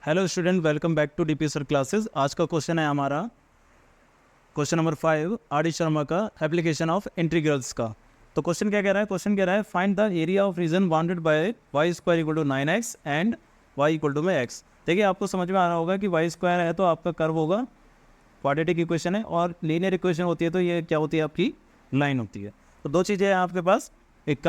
Hello student, welcome back to DP sir classes. आज का question है हमारा question number 5 R D Sharma का एप्लीकेशन ऑफ इंटीग्रल्स का। तो क्वेश्चन क्या कह रहा है? क्वेश्चन कह रहा है find the area of region bounded by Y square equal to 9x and Y equal to में x। देखिए, आपको समझ में आ रहा होगा कि वाई स्क्वायर है तो आपका कर्व होगा, क्वाड्रेटिक इक्वेशन है, और लीनियर इक्वेशन होती है तो ये क्या होती है? आपकी लाइन होती है। तो दो चीज़ें हैं आपके पास, एक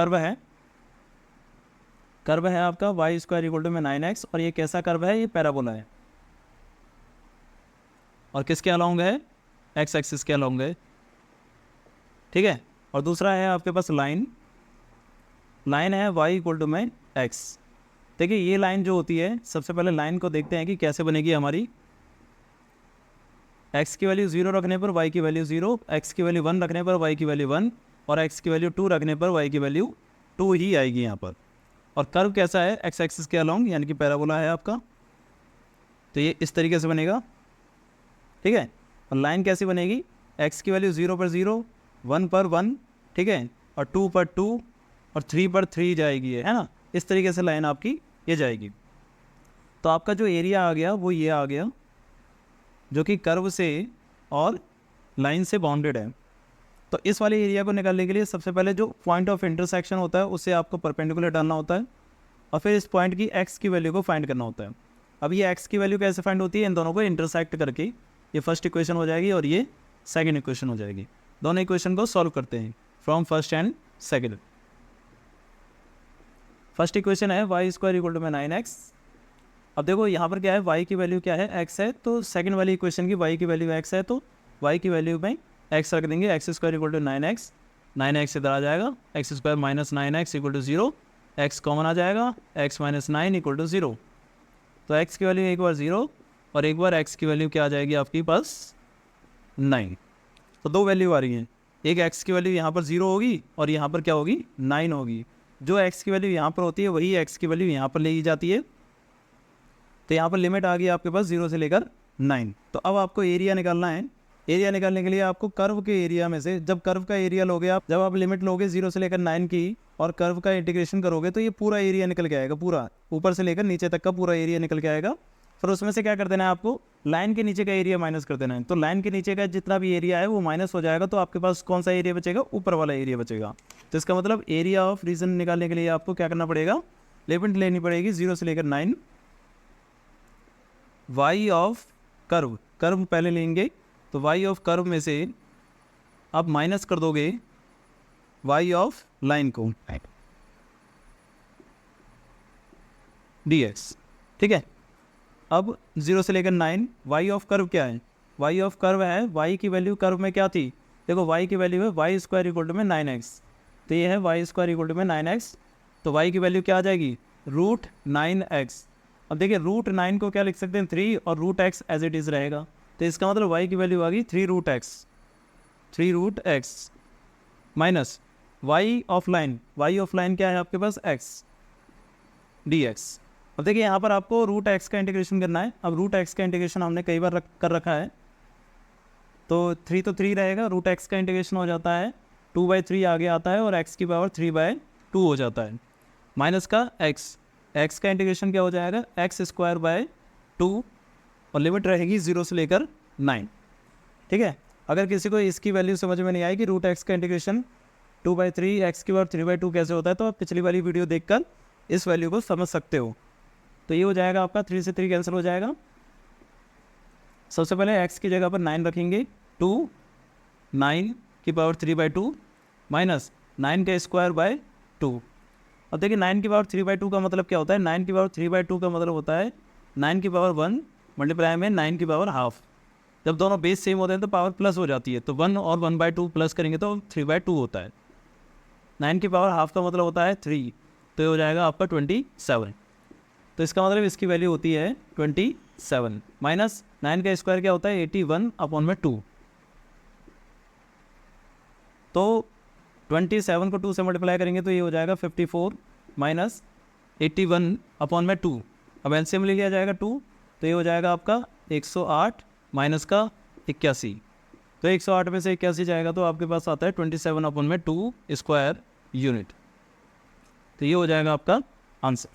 कर्व है आपका वाई स्क्वायर इक्वल टू में 9x, और ये कैसा कर्व है? ये पैराबोला है, और किसके अलॉन्ग है? एक्स एक्सिस के अलॉन्ग है, ठीक है। और दूसरा है आपके पास लाइन है वाई इक्वल टू में x। देखिए, ये लाइन जो होती है, सबसे पहले लाइन को देखते हैं कि कैसे बनेगी हमारी। x की वैल्यू 0 रखने पर y की वैल्यू 0, x की वैल्यू 1 रखने पर y की वैल्यू 1, और x की वैल्यू 2 रखने पर y की वैल्यू 2 ही आएगी यहाँ पर। और कर्व कैसा है? एक्स एक्सिस के अलॉन्ग, यानी कि पैराबोला है आपका। तो ये इस तरीके से बनेगा, ठीक है। और लाइन कैसी बनेगी? x की वैल्यू 0 पर 0, 1 पर 1, ठीक है, और 2 पर 2, और 3 पर 3 जाएगी, है ना। इस तरीके से लाइन आपकी ये जाएगी। तो आपका जो एरिया आ गया वो ये आ गया, जो कि कर्व से और लाइन से बाउंडेड है। तो इस वाले एरिया को निकालने के लिए सबसे पहले जो पॉइंट ऑफ इंटरसेक्शन होता है उससे आपको परपेंडिकुलर डालना होता है, और फिर इस पॉइंट की x की वैल्यू को फाइंड करना होता है। अब ये x की वैल्यू कैसे फाइंड होती है? इन दोनों को इंटरसेक्ट करके ये फर्स्ट इक्वेशन हो जाएगी और ये सेकंड इक्वेशन हो जाएगी। दोनों इक्वेशन को सॉल्व करते हैं from first and second. First equation है वाई स्क्वायर इक्वल टू में 9x। अब देखो यहाँ पर क्या है, y की वैल्यू क्या है? x है। तो सेकंड वाली इक्वेशन की y की वैल्यू x है, तो y की वैल्यू में x रख देंगे। X square equal to 9x इधर आ जाएगा, x square minus 9x equal to 0, x common आ जाएगा, x माइनस 9 इक्वल टू 0। तो x की वैल्यू एक बार 0 और एक बार x की वैल्यू क्या आ जाएगी आपके पास? 9। तो दो वैल्यू आ रही हैं, एक x की वैल्यू यहाँ पर 0 होगी और यहाँ पर क्या होगी? 9 होगी। जो x की वैल्यू यहाँ पर होती है वही x की वैल्यू यहाँ पर ले जाती है। तो यहाँ पर लिमिट आ गई आपके पास 0 से लेकर 9। तो अब आपको एरिया निकालना है। एरिया निकालने के लिए आपको कर्व के एरिया में से, जब कर्व का एरिया लोगे आप, जब आप लिमिट लोगे 0 से लेकर 9 की और कर्व का इंटीग्रेशन करोगे तो ये पूरा एरिया निकल के आएगा, पूरा ऊपर से लेकर नीचे तक का पूरा एरिया निकल के आएगा। फिर उसमें से क्या कर देना है आपको? लाइन के नीचे का एरिया माइनस कर देना है। तो लाइन के नीचे का जितना भी एरिया है वो माइनस हो जाएगा, तो आपके पास कौन सा एरिया बचेगा? ऊपर वाला एरिया बचेगा। तो इसका मतलब एरिया ऑफ रीजन निकालने के लिए आपको क्या करना पड़ेगा? लिमिट लेनी पड़ेगी 0 से लेकर 9। वाई ऑफ कर्व पहले लेंगे, तो वाई ऑफ कर्व में से आप माइनस कर दोगे वाई ऑफ लाइन को, dx, ठीक है। अब 0 से लेकर 9, वाई ऑफ कर्व क्या है? वाई ऑफ कर्व है, वाई की वैल्यू कर्व में क्या थी? देखो, वाई की वैल्यू है वाई स्क्वायर इक्वल टू में 9x। तो ये है वाई स्क्वायर इक्वल टू में 9x। तो वाई की वैल्यू क्या आ जाएगी? Root 9x। अब देखिए, रूट 9 को क्या लिख सकते हैं? 3, और root x as it is रहेगा। तो इसका मतलब y की वैल्यू आ गई 3 root x minus y of line क्या है आपके पास? x dx। अब देखिए, यहाँ पर आपको रूट x का इंटीग्रेशन करना है। अब रूट x का इंटीग्रेशन हमने कई बार कर रखा है, तो 3 तो 3 रहेगा, रूट x का इंटीग्रेशन हो जाता है 2/3 आगे आता है, और x की पावर 3/2 हो जाता है, माइनस का x का इंटीग्रेशन क्या हो जाएगा? x स्क्वायर बाय 2, और लिमिट रहेगी 0 से लेकर 9, ठीक है। अगर किसी को इसकी वैल्यू समझ में नहीं आएगी, रूट x का इंटीग्रेशन 2/3 x की पावर 3/2 कैसे होता है, तो आप पिछली वाली वीडियो देखकर इस वैल्यू को समझ सकते हो। तो ये हो जाएगा आपका 3 से 3 कैंसिल हो जाएगा। सबसे पहले x की जगह पर 9 रखेंगे, 2 9 की पावर 3/2 माइनस 9 का स्क्वायर बाय 2। अब देखिए, 9 की पावर 3/2 का मतलब क्या होता है? 9 की पावर 3/2 का मतलब होता है 9 की पावर 1 मल्टीप्लाई में 9 की पावर हाफ। जब दोनों बेस सेम होते हैं तो पावर प्लस हो जाती है, तो 1 और 1/2 प्लस करेंगे तो 3/2 होता है। 9 की पावर हाफ का मतलब होता है 3, तो ये हो जाएगा आपका 27। तो इसका मतलब इसकी वैल्यू होती है 27, माइनस 9 का स्क्वायर क्या होता है? 81/2। तो 27 को 2 से मल्टीप्लाई करेंगे तो ये हो जाएगा 54 माइनस 81/2। अब एलसीएम ले लिया जाएगा 2, तो ये हो जाएगा आपका 108 माइनस का 81। तो 108 में से 81 जाएगा तो आपके पास आता है 27/2 स्क्वायर यूनिट। तो ये हो जाएगा आपका आंसर।